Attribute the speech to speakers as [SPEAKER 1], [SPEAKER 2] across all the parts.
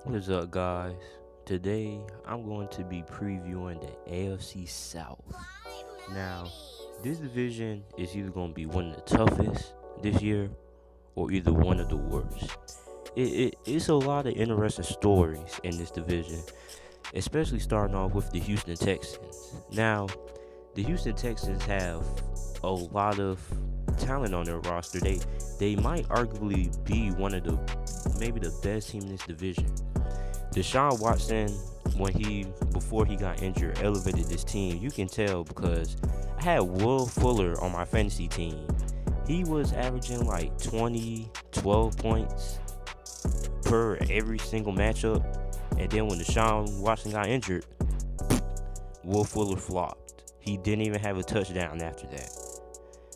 [SPEAKER 1] What is up, guys? Today I'm going to be previewing the AFC South. Now, this division is either going to be one of the toughest this year or either one of the worst. It's a lot of interesting stories in this division, especially starting off with the Houston Texans. Now, the Houston Texans have a lot of talent on their roster. They might arguably be one of the maybe the best team in this division. Deshaun Watson, before he got injured, elevated this team. You can tell because I had Will Fuller on my fantasy team. He was averaging like 20, 12 points per every single matchup. And then when Deshaun Watson got injured, Will Fuller flopped. He didn't even have a touchdown after that.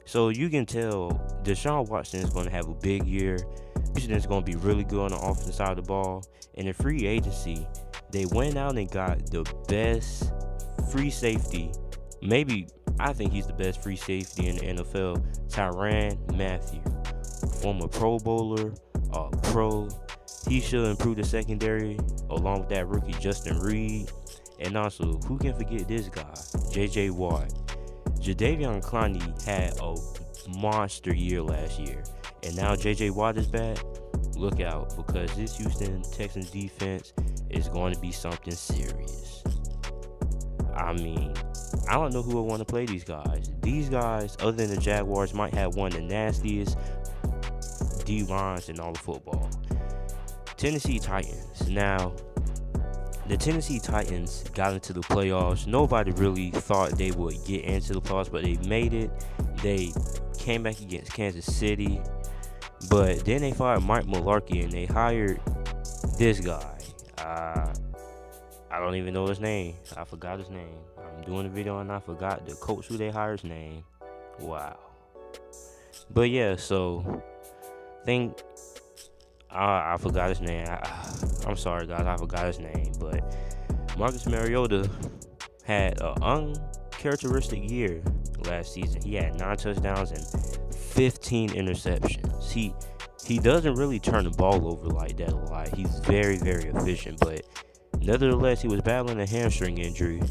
[SPEAKER 1] So you can tell Deshaun Watson is going to have a big year. Houston is going to be really good on the offensive side of the ball. In the free agency, they went out and got the best free safety. Maybe I think he's the best free safety in the NFL. Tyrann Mathieu, former Pro Bowler, pro. He should improve the secondary along with that rookie Justin Reed. And also, who can forget this guy, J.J. Watt? Jadeveon Clowney had a monster year last year, and now J.J. Watt is back. Look out, because this Houston Texans defense is going to be something serious. I mean, I don't know who would want to play these guys. These guys, other than the Jaguars, might have one of the nastiest D-lines in all of football. Tennessee Titans. Now, the Tennessee Titans got into the playoffs. Nobody really thought they would get into the playoffs, but they made it. They came back against Kansas City, but then they fired Mike Mularkey and they hired this guy. I don't even know his name. I forgot his name. I'm doing a video and I forgot the coach who they hired's name. Wow. But yeah, so I forgot his name. I'm sorry, guys. I forgot his name. But Marcus Mariota had an uncharacteristic year last season. He had 9 touchdowns and 15 interceptions. He doesn't really turn the ball over like that a lot. He's very, very efficient. But nevertheless, he was battling a hamstring injury.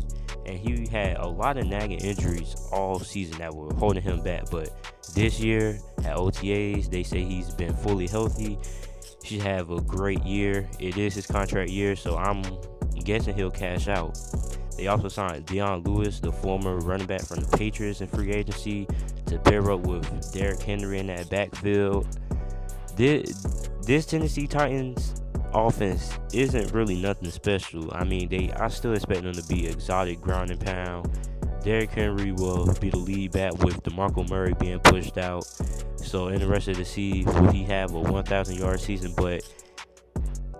[SPEAKER 1] And he had a lot of nagging injuries all season that were holding him back. But this year, at OTAs, they say he's been fully healthy. He should have a great year. It is his contract year, so I'm guessing he'll cash out. They also signed Deion Lewis, the former running back from the Patriots in free agency, to pair up with Derrick Henry in that backfield. This Tennessee Titans offense isn't really nothing special. I mean, I still expect them to be exotic ground and pound. Derrick Henry will be the lead back with DeMarco Murray being pushed out. So interested to see will he have a 1,000-yard season. But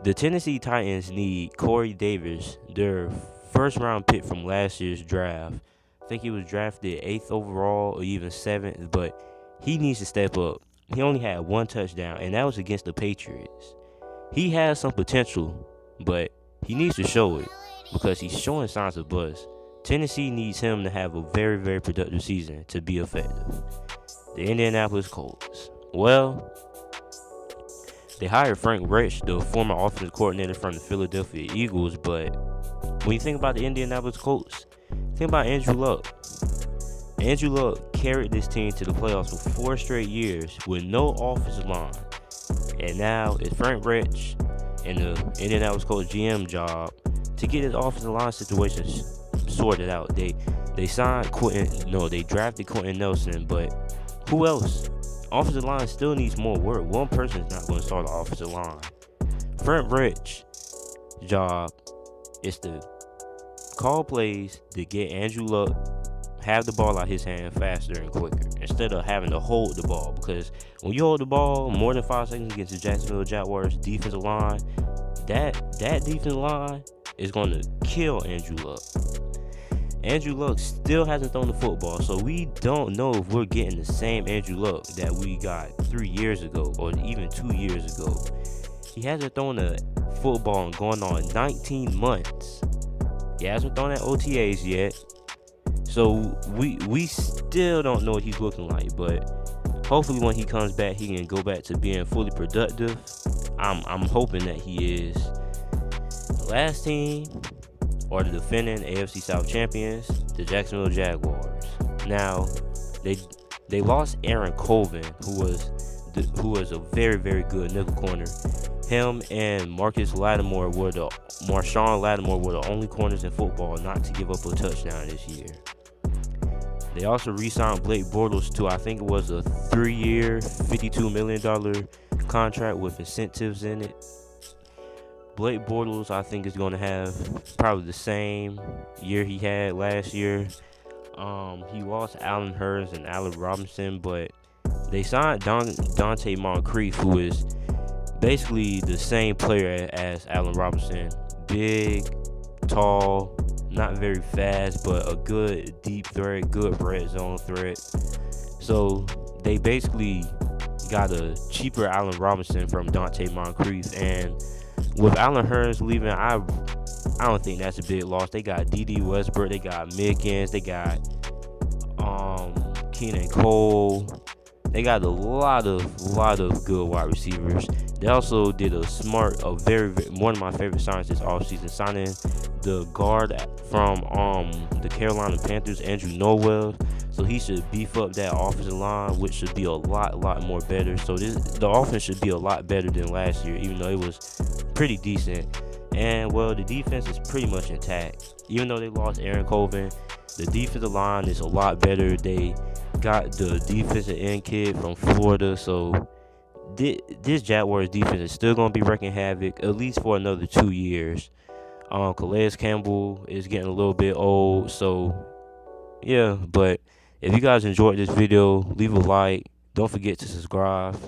[SPEAKER 1] the Tennessee Titans need Corey Davis, their first-round pick from last year's draft. I think he was drafted 8th overall or even 7th, but he needs to step up. He only had 1 touchdown, and that was against the Patriots. He has some potential, but he needs to show it because he's showing signs of bust. Tennessee needs him to have a very, very productive season to be effective. The Indianapolis Colts. Well, they hired Frank Reich, the former offensive coordinator from the Philadelphia Eagles, but when you think about the Indianapolis Colts, think about Andrew Luck. Andrew Luck carried this team to the playoffs for 4 straight years with no offensive line. And now it's Frank Reich and the Indianapolis Colts GM job to get his offensive line situation sorted out. They drafted Quentin Nelson, but who else? Offensive line still needs more work. One person is not going to start the offensive line. Frank Reich's job is to call plays to get Andrew Luck have the ball out his hand faster and quicker instead of having to hold the ball, because when you hold the ball more than 5 seconds against the Jacksonville Jaguars defensive line, that defensive line is going to kill Andrew Luck. Andrew Luck still hasn't thrown the football, so we don't know if we're getting the same Andrew Luck that we got 3 years ago or even 2 years ago. He hasn't thrown a football in going on 19 months. He hasn't thrown at OTAs yet. So we still don't know what he's looking like, but hopefully when he comes back, he can go back to being fully productive. I'm hoping that he is. last team are the defending AFC South champions, the Jacksonville Jaguars. Now, they lost Aaron Colvin, who was a very, very good nickel corner. Him and Marshawn Lattimore were the only corners in football not to give up a touchdown this year. They also re-signed Blake Bortles to, I think it was a 3-year, $52 million contract with incentives in it. Blake Bortles, I think, is going to have probably the same year he had last year. He lost Allen Hurns and Allen Robinson, but they signed Dante Moncrief, who is basically the same player as Allen Robinson. Big, tall, not very fast, but a good deep threat, good red zone threat. So they basically got a cheaper Allen Robinson from Dante Moncrief, and with Allen Hurns leaving, I don't think that's a big loss. They got D.D. Westbrook, they got Mickens, they got Keenan Cole. They got a lot of good wide receivers. They also did one of my favorite signings this offseason, signing the guard from the Carolina Panthers, Andrew Norwell. So he should beef up that offensive line, which should be a lot more better. So the offense should be a lot better than last year, even though it was pretty decent. And well, the defense is pretty much intact. Even though they lost Aaron Colvin, the defensive line is a lot better. They got the defensive end kid from Florida, so this Jaguars defense is still going to be wreaking havoc at least for another 2 years. Calais Campbell is getting a little bit old, so yeah. But if you guys enjoyed this video, leave a like. Don't forget to subscribe.